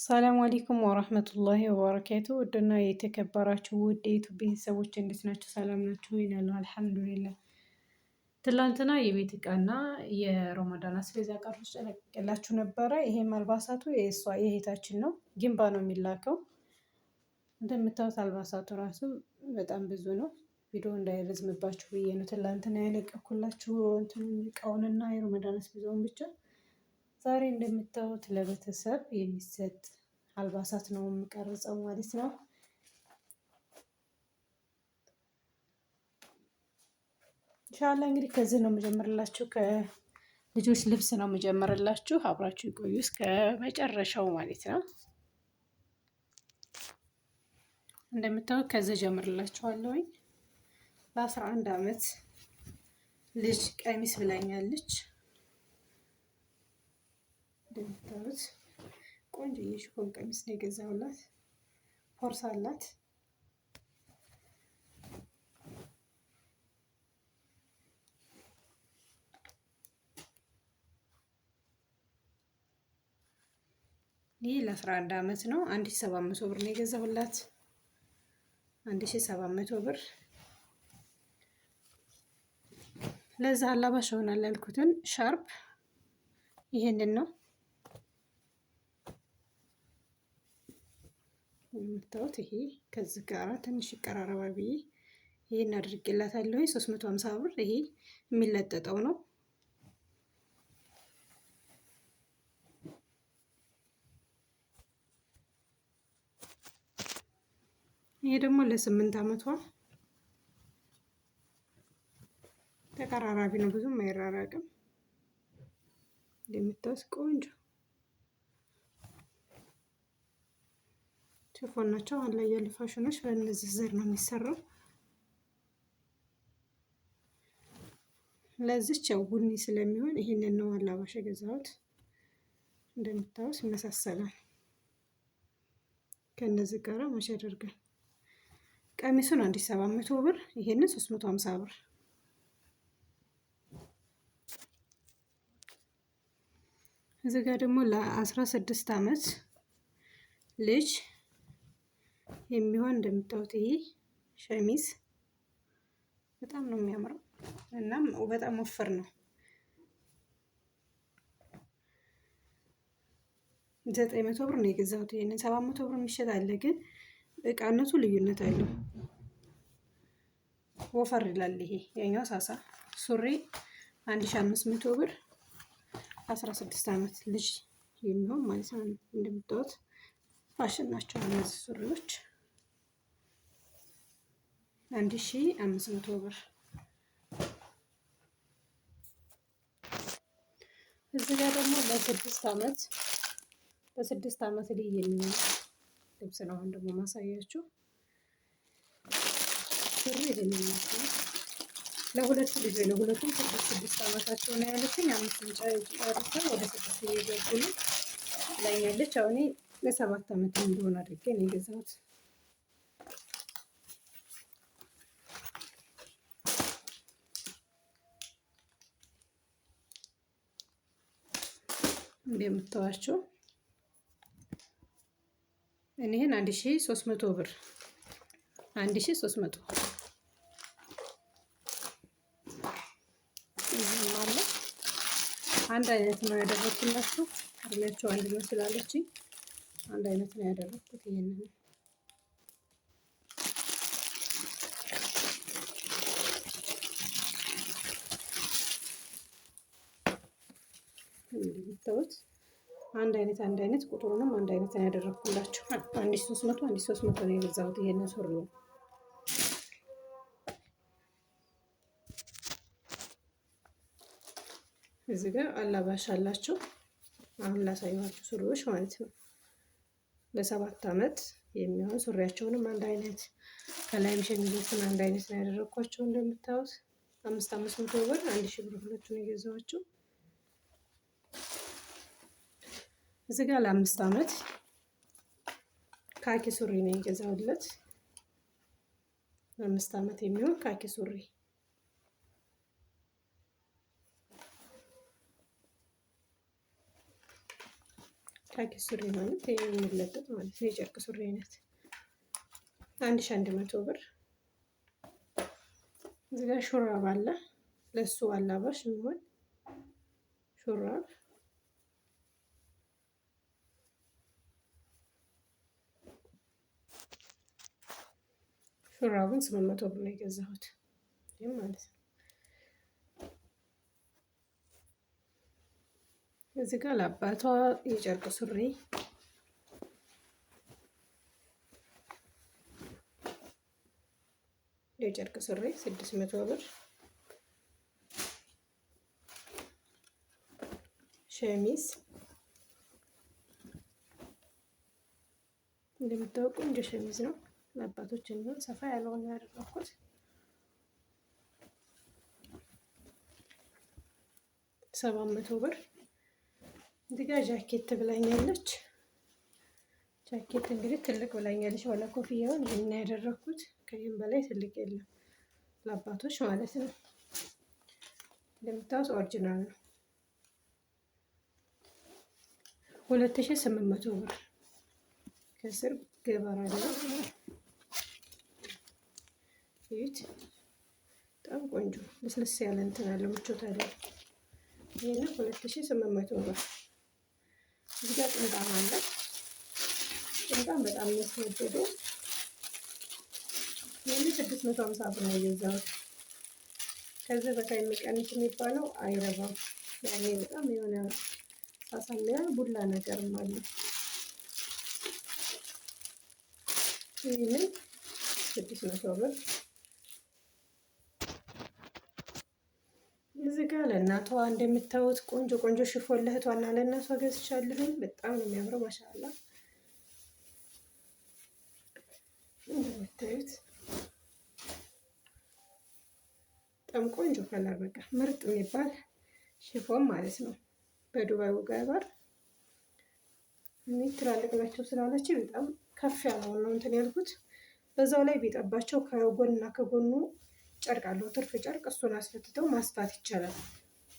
ሰላም አለይኩም ወራህመቱላሂ ወበረካቱ። ውድና የተከበራችሁ ውድ የዩቲዩብ ቤተሰቦች እንዴት ናችሁ? ሰላም ናችሁ? ይላሉ አልሐምዱሊላህ። ትላንትና የቤት እቃና የረመዳን አስቤዛ እቃዎች ጨነቅላችሁ ነበረ። ይሄም አልባሳቱ የእሷ የእህታችን ነው። ግንባ ነው የሚላከው። እንደምታዩት አልባሳቱ ራሱ በጣም ብዙ ነው። ቪዲዮ እንዳይረዝምባችሁ ብዬ ነው ትላንትና ያለቀኩላችሁ እቃውንና የረመዳን አስቤዛውን ብቻ። ዛሬ እንደምታዩት ለቤተሰብ የሚሰጥ አልባሳት ነው የምቀርጸው ማለት ነው። ኢንሻአላህ እንግዲህ ከዚህ ነው የምጀምርላችሁ፣ ከልጆች ልብስ ነው የምጀምርላችሁ። አብራችሁ ይቆዩ እስከ መጨረሻው ማለት ነው። እንደምታዩት ከዚህ ጀምርላችኋለሁኝ። ለ11 ዓመት ልጅ ቀሚስ ብላኛለች። እንደምታዩት ቆንጆ የሽፎን ቀሚስ ነው የገዛሁላት። ፎርስ አላት። ይህ ለ11 ዓመት ነው። 1700 ብር ነው የገዛሁላት። 1700 ብር ለዛ አላባሽ ይሆናል ያልኩትን ሻርፕ ይሄንን ነው የምታዩት። ይሄ ከዚህ ጋር ትንሽ ይቀራረባል ብዬ ይሄን አድርጌላታለሁ። 350 ብር። ይሄ የሚለጠጠው ነው። ይሄ ደግሞ ለ8 ዓመቷ ተቀራራቢ ነው፣ ብዙም አይራራቅም። እንደምታዩት ቆንጆ ሽፎን ናቸው። አሁን ላይ ያሉ ፋሽኖች በእነዚህ ዘር ነው የሚሰራው። ለዚች ያው ቡኒ ስለሚሆን ይሄንን ነው አላባሽ የገዛሁት። እንደምታዩት ይመሳሰላል ከነዚህ ጋር ማች ያደርጋል። ቀሚሱን 1700 ብር፣ ይሄንን 350 ብር። እዚህ ጋር ደግሞ ለ16 ዓመት ልጅ የሚሆን እንደምታዩት ይሄ ሸሚዝ በጣም ነው የሚያምረው። እናም በጣም ወፍር ነው። 900 ብር ነው የገዛሁት። ይሄንን 700 ብር የሚሸጥ አለ፣ ግን እቃነቱ ልዩነት አለው። ወፈር ይላል። ይሄ የኛው ሳሳ ሱሪ 1500 ብር፣ 16 ዓመት ልጅ የሚሆን ማለት ነው። እንደምታዩት ፋሽን ናቸው እነዚህ ሱሪዎች። 1500 ብር። እዚህ ጋር ደግሞ በስድስት ዓመት ላይ የሚሆን ልብስ ነው። አሁን ደግሞ ማሳያችሁ ሱሪ ይሄንን ነው። ለሁለት ልጅ ነው። ሁለቱም 6 ዓመታቸው ነው ያለችኝ። 5 ጨርሰው ወደ 6 እየገቡ ነው ብላኛለች። አሁን ለ7 ዓመት እንደሆነ አድርጌ ነው የገዛሁት። እንደምታዋቸው እኔን 1300 ብር 1300 ማለት አንድ አይነት ነው ያደረኩላችሁ። እድሜያቸው አንድ ነው ስላለችኝ አንድ አይነት ነው ያደረኩት። ይሄንን እንደምታዩት አንድ አይነት ቁጥሩንም አንድ አይነት ነው ያደረኩላችሁ። 1300 ነው የገዛሁት። ይሄንን ሱሪ ነው። እዚህ ጋር አላባሽ አላቸው። አሁን ላሳየኋችሁ ሱሪዎች ማለት ነው። ለ7 ዓመት የሚሆን ሱሪያቸውንም አንድ አይነት፣ ከላይም ሸሚዞቹን አንድ አይነት ነው ያደረኳቸው። እንደምታዩት 500 ብር፣ 1000 ብር ሁለቱን የገዛኋቸው። እዚህ ጋር ለ5 ዓመት ካኪ ሱሪ ነው የገዛሁለት። 5 ዓመት የሚሆን ካኪ ሱሪ ካኪ ሱሪ ማለት ይሄ የሚለበጥ ማለት ነው። የጨርቅ ሱሪ አይነት 1100 ብር። እዚህ ጋር ሹራብ አለ። ለሱ አላባሽ የሚሆን ሹራብ ሹራቡን 800 ብር ነው የገዛሁት። ይሄም ማለት ነው። እዚህ ጋር ለአባቷ የጨርቅ ሱሪ የጨርቅ ሱሪ 600 ብር። ሸሚዝ እንደምታውቁ ቆንጆ ሸሚዝ ነው። ለአባቶች የሚሆን ሰፋ ያለውን ያደረኩት 700 ብር። እዚህ ጋር ጃኬት ብላኛለች። ጃኬት እንግዲህ ትልቅ ብላኛለች። ወላ ኮፍያውን ይሄን ያደረኩት ከዚህም በላይ ትልቅ የለም ለአባቶች ማለት ነው። እንደምታውቁ ኦሪጂናል ነው። 2800 ብር። ከስር ገበር አለ። ይሄት በጣም ቆንጆ ልስልስ ያለ እንትን አለ፣ ምቾት አለ። ይሄን 2800 ብር። እዚህ ጋር ጥምጣም አለ። ጥምጣም በጣም የሚያስወደደው ይሄን 650 ብር ነው የገዛሁት። ከዚህ በላይ የሚቀንስ የሚባለው አይረባም። ያኔ በጣም የሆነ ሳሳሚያ ቡላ ነገርም አለ። ይሄንን 600 ብር። እዚህ ጋር ለእናቷ እንደምታዩት ቆንጆ ቆንጆ ሽፎን ለእህቷና ለእናቷ ገዝቻለሁኝ። በጣም ነው የሚያምረው። ማሻአላ እንደምታዩት በጣም ቆንጆ ከለር፣ በቃ ምርጥ የሚባል ሽፎን ማለት ነው። በዱባይ ገበር እኔ ትላልቅ ናቸው ስላለች በጣም ከፍ ያለው ነው እንትን ያልኩት። በዛው ላይ ቢጠባቸው ከጎንና ከጎኑ ጨርቅ አለው፣ ትርፍ ጨርቅ። እሱን አስፈትተው ማስፋት ይቻላል።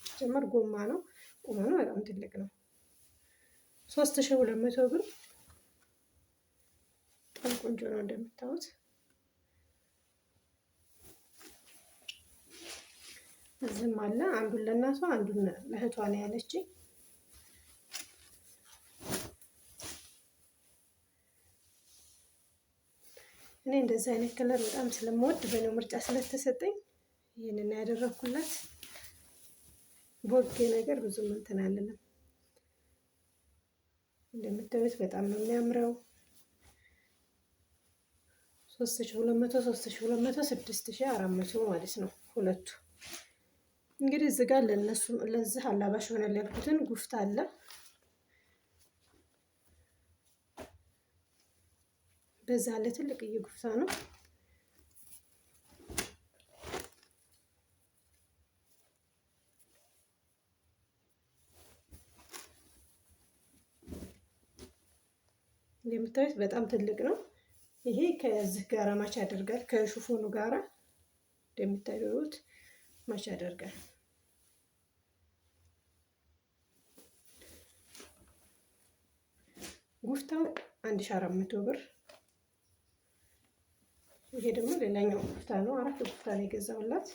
ጀመር ጎማ ነው፣ ቁመቱ በጣም ትልቅ ነው። 3200 ብር። በጣም ቆንጆ ነው እንደምታዩት። እዚህም አለ። አንዱን ለእናቷ አንዱን ለእህቷ ነው ያለችኝ። እኔ እንደዚህ አይነት ከለር በጣም ስለምወድ በእኔው ምርጫ ስለተሰጠኝ ይሄንን ያደረኩላት። ቦጌ ነገር ብዙም እንትን አለንም። እንደምታዩት በጣም ነው የሚያምረው። 3200 3200 6400 ማለት ነው ሁለቱ። እንግዲህ እዚህ ጋር ለነሱ ለዚህ አላባሽ ሆነ ያልኩትን ጉፍታ አለ። በዛ ላይ ትልቅ ጉፍታ ነው። እንደምታዩት በጣም ትልቅ ነው። ይሄ ከዚህ ጋር ማች ያደርጋል፣ ከሹፎኑ ጋራ እንደምታዩት ማች ያደርጋል። ጉፍታው 1400 ብር። ይሄ ደግሞ ሌላኛው ጉፍታ ነው። 4 ጉፍታ ነው የገዛሁላት።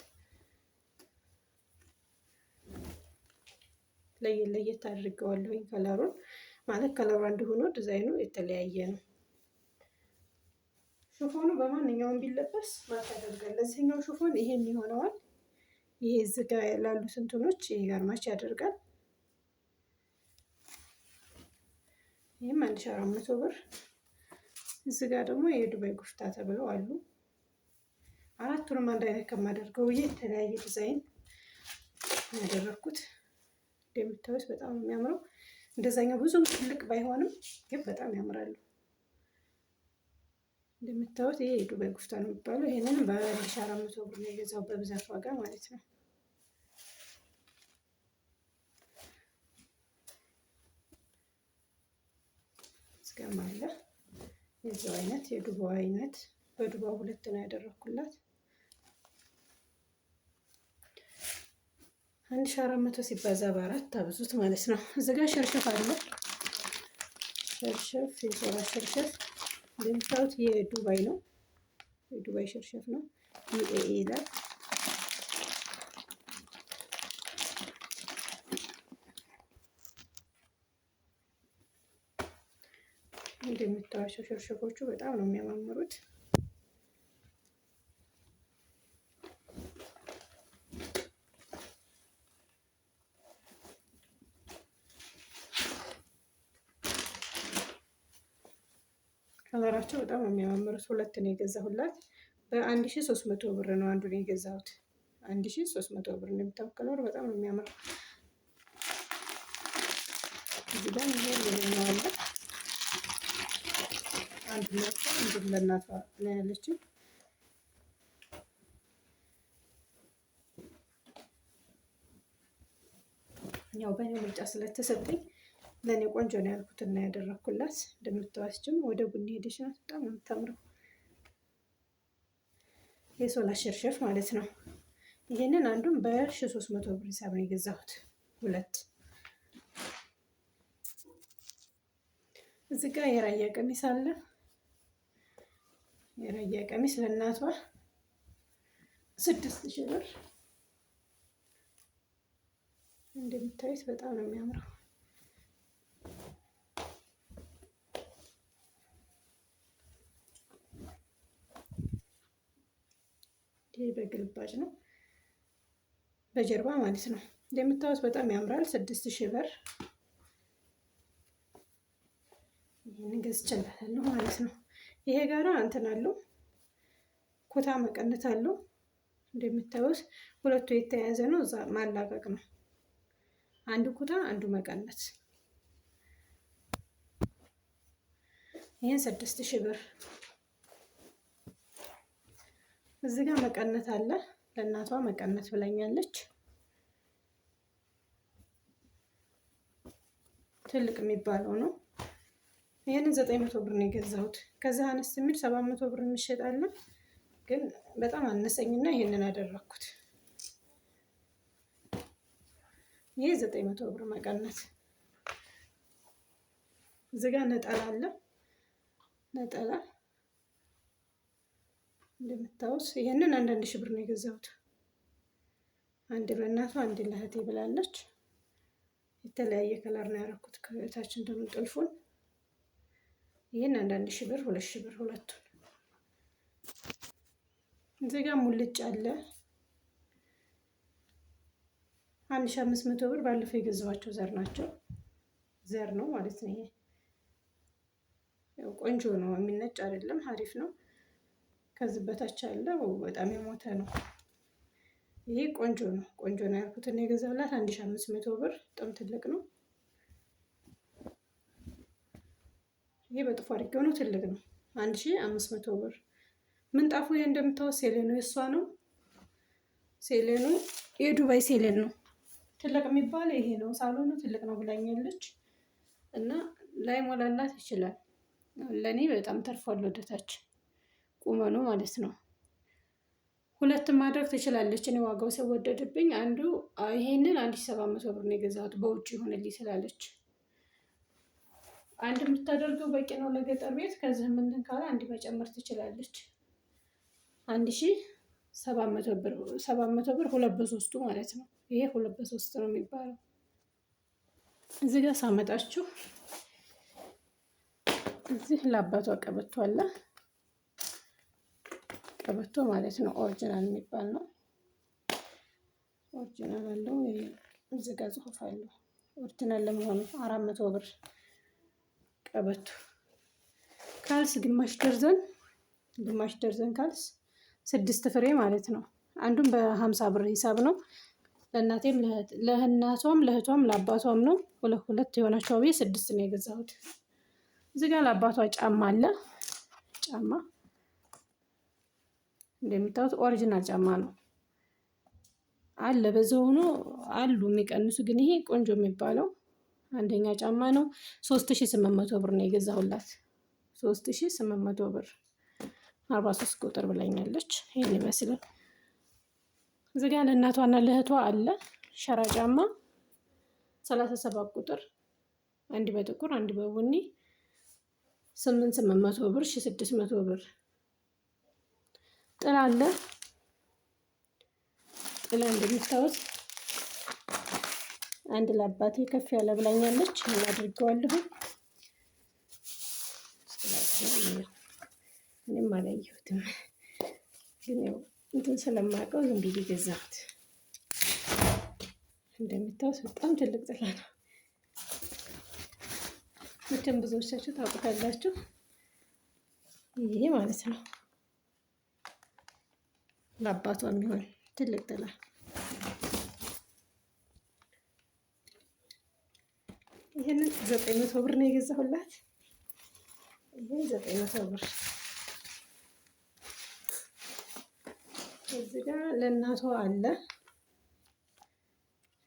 ለየት አድርገዋለሁኝ ከለሩን ማለት ከለሩ አንድ ሆኖ ዲዛይኑ የተለያየ ነው። ሹፎኑ በማንኛውም ቢለበስ ማች ያደርጋል። ለዚህኛው ሹፎን ይሄን ይሆነዋል። ይሄ እዚህ ጋር ያሉ እንትኖች ይሄ ጋር ማች ያደርጋል። ይሄም 1400 ብር። እዚህ ጋር ደግሞ የዱባይ ጉፍታ ተብለው አሉ። አራቱንም አንድ አይነት ከማደርገው የተለያየ ዲዛይን ያደረኩት። እንደምታዩት በጣም የሚያምረው እንደዛኛው ብዙም ትልቅ ባይሆንም ግን በጣም ያምራሉ። እንደምታዩት ይሄ የዱባይ ጉፍታ ነው የሚባለው። ይሄንን በ1400 ብር ነው የገዛው በብዛት ዋጋ ማለት ነው። እስከም አለ የዛው አይነት የዱባይ አይነት በዱባይ ሁለት ነው ያደረኩላት። 1400 ሲባዛ በ4 ታብዙት ማለት ነው። እዚህ ጋር ሽርሽፍ አለ። ሸርሸፍ የሶላ ሸርሸፍ እንደምታዩት የዱባይ ነው። የዱባይ ሸርሸፍ ነው። ዩኤኢ ይላል። እንደምታዩቸው ሸርሸፎቹ በጣም ነው የሚያማምሩት። ከለራቸው በጣም ነው የሚያማምሩት። ሁለት ነው የገዛሁላት። በ1300 ብር ነው አንዱን የገዛሁት። 1300 ብር እንደምታውቁ ከለሩ በጣም ነው የሚያምረው። እዚህ ጋር ይሄ ሌላኛው አለ። አንድ ነው እንዴ ለእናቷ ነው ያለችው። ያው በእኔ ምርጫ ስለተሰጠኝ ለእኔ ቆንጆ ነው ያልኩት እና ያደረኩላት። እንደምታዋስችም ወደ ቡኒ ሄደች ናት። በጣም ነው የምታምረው። የሶላ ሸርሸፍ ማለት ነው። ይሄንን አንዱን በ1300 ብር ሂሳብ ነው የገዛሁት። ሁለት እዚህ ጋር የራያ ቀሚስ አለ። የራያ ቀሚስ ለእናቷ 6000 ብር። እንደምታዩት በጣም ነው የሚያምረው። ይሄ በግልባጭ ነው በጀርባ ማለት ነው። እንደምታዩት በጣም ያምራል። 6000 ብር። ይሄን ገዝቼላታለሁ ማለት ነው። ይሄ ጋራ እንትን አለው ኩታ መቀነት አለው። እንደምታዩት ሁለቱ የተያያዘ ነው። እዛ ማላቀቅ ነው። አንዱ ኩታ አንዱ መቀነት። ይሄን 6000 ብር። እዚህ ጋር መቀነት አለ። ለእናቷ መቀነት ብላኛለች። ትልቅ የሚባለው ነው። ይሄንን 900 ብር ነው የገዛሁት። ከዛ አነስ የሚል 700 ብር የሚሸጣል፣ ግን በጣም አነሰኝና ይሄንን አደረኩት። ይሄ 900 ብር መቀነት። እዚህ ጋር ነጠላ አለ። ነጠላ እንደምታዩት ይሄንን 1000 ብር ነው የገዛሁት። አንድ ለእናቷ አንድ ለእህቴ ብላለች። የተለያየ ከለር ነው ያደረኩት። ከታች እንደምጥልፉን ይሄን 1000 ብር 2000 ብር ሁለቱን። እዚህ ጋር ሙልጭ አለ 1500 ብር። ባለፈው የገዛኋቸው ዘር ናቸው። ዘር ነው ማለት ነው። ይሄ ቆንጆ ነው፣ የሚነጭ አይደለም፣ አሪፍ ነው። ከዚህ በታች ያለው በጣም የሞተ ነው። ይሄ ቆንጆ ነው። ቆንጆ ነው ያልኩት እና የገዛሁላት 1500 ብር። በጣም ትልቅ ነው። ይሄ በጥፎ አድርጌው ነው፣ ትልቅ ነው። 1500 ብር። ምንጣፉ ይሄ እንደምታወስ ሴሌኑ የእሷ ነው። ሴሌኑ የዱባይ ሴሌን ነው። ትልቅ የሚባለው ይሄ ነው። ሳሎኑ ትልቅ ነው ብላኛለች እና ላይ ሞላላት ይችላል። ለኔ በጣም ተርፏል ወደታች ቁመኑ ማለት ነው። ሁለትም ማድረግ ትችላለች። እኔ ዋጋው ሲወደድብኝ አንዱ ይሄንን 1700 ብር ነው የገዛሁት በውጭ ይሆንልኝ ስላለች። አንድ የምታደርገው በቂ ነው ለገጠር ቤት። ከዚህ እንትን ካለ አንድ መጨመር ትችላለች። 1700 ብር 2 በ3 ማለት ነው። ይሄ 2 በ3 ነው የሚባለው። እዚህ ጋር ሳመጣችሁ እዚህ ለአባቷ ቀበቶ አለ። ቀበቶ ማለት ነው። ኦሪጂናል የሚባል ነው። ኦሪጂናል አለው። እዚህ ጋር ጽሑፍ አለው ኦሪጂናል ለመሆኑ 400 ብር ቀበቶ። ካልስ ግማሽ ደርዘን ካልስ 6 ፍሬ ማለት ነው። አንዱም በ50 ብር ሂሳብ ነው። ለእናቴም ለእናቷም ለእህቷም ለአባቷም ነው። ሁለት የሆናቸው ብዬ 6 ነው የገዛሁት። እዚህ ጋር ለአባቷ ጫማ አለ። ጫማ እንደምታዩት ኦሪጂናል ጫማ ነው አለ። በዛው ሆኖ አሉ የሚቀንሱ፣ ግን ይሄ ቆንጆ የሚባለው አንደኛ ጫማ ነው። 3800 ብር ነው የገዛሁላት። 3800 ብር 43 ቁጥር ብላኛለች። ይሄን ይመስላል። እዚህ ጋር ለእናቷና ለእህቷ አለ ሸራ ጫማ 37 ቁጥር፣ አንድ በጥቁር አንድ በቡኒ 800 ብር 600 ብር ጥላ አለ። ጥላ እንደምታዩት አንድ ለአባቴ ከፍ ያለ ብላኛለች አድርገዋለሁ። ምንም አላየሁትም፣ ግን ያው እንትን ስለማውቀው ዝም ብዬ ገዛሁት። እንደምታዩት በጣም ትልቅ ጥላ ነው። መቼም ብዙዎቻችሁ ታውቁታላችሁ። ይሄ ማለት ነው ለአባቷ የሚሆን ትልቅ ጥላ። ይሄንን 900 ብር ነው የገዛሁላት። ይሄ 900 ብር። እዚህ ጋር ለእናቷ አለ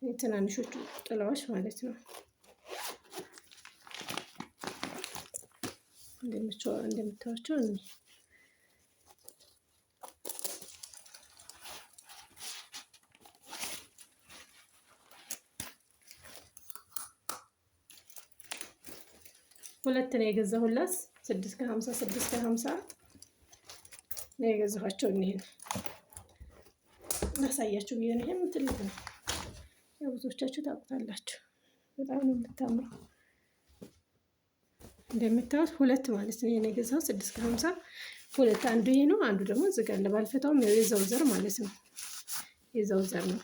የትናንሾቹ ጥላዎች ማለት ነው። እንደምታዩቸው ሁለት ነው የገዛሁላት። 650 650 ነው የገዛኋቸው። እኔን ላሳያችሁ ብዬ ነው። ይሄም ትልቅ ነው፣ ብዙዎቻችሁ ታውቁታላችሁ። በጣም ነው የምታምረው። እንደምታዩት ሁለት ማለት ነው የኔ የገዛሁት 650 ሁለት። አንዱ ይሄ ነው፣ አንዱ ደግሞ እዚህ ጋር ለባልፈታውም የዛው ዘር ማለት ነው። የዛው ዘር ነው።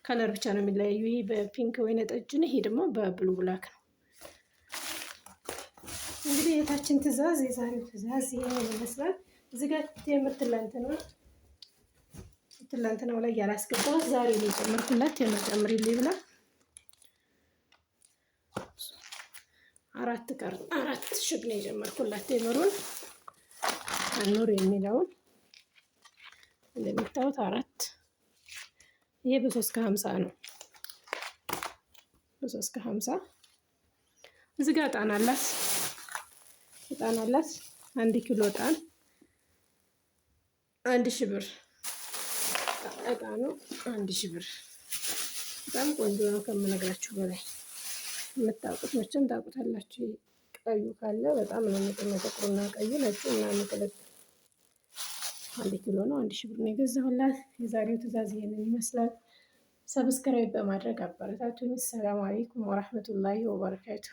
ከለር ብቻ ነው የሚለያዩ። ይሄ በፒንክ ወይነ ጠጅ ነው፣ ይሄ ደግሞ በብሉ ብላክ ነው። እንግዲህ የታችን ትዕዛዝ፣ የዛሬው ትዕዛዝ ይሄን ይመስላል። እዚህ ጋር ቴምር ትላንትናው ላይ ያላስገባሁት ዛሬ ነው የጨመርኩላት። ቴምር ጨምሪልኝ ብላ 4 ሽግ ነው የጨመርኩላት። ቴምሩን አኑር የሚለውን እንደምታዩት 4። ይሄ በ350 ነው፣ በ350። እዚህ ጋር እጣን አላት። 1 ኪሎ እጣን 1000 ብር። እጣኑ 1000 ብር። በጣም ቆንጆ ነው ከምነግራችሁ በላይ። የምታውቁት መቼም ታውቁታላችሁ። ቀዩ ካለ በጣም ነው ጥቁርና ቀዩ ነጭ እና ምጥልጥ። 1 ኪሎ ነው፣ 1000 ብር ነው የገዛሁላት። የዛሬው ትዕዛዝ ይሄንን ይመስላል። ሰብስክራይብ በማድረግ አበረታቱኝ። ሰላም አለይኩም ወራህመቱላሂ ወበረካቱ።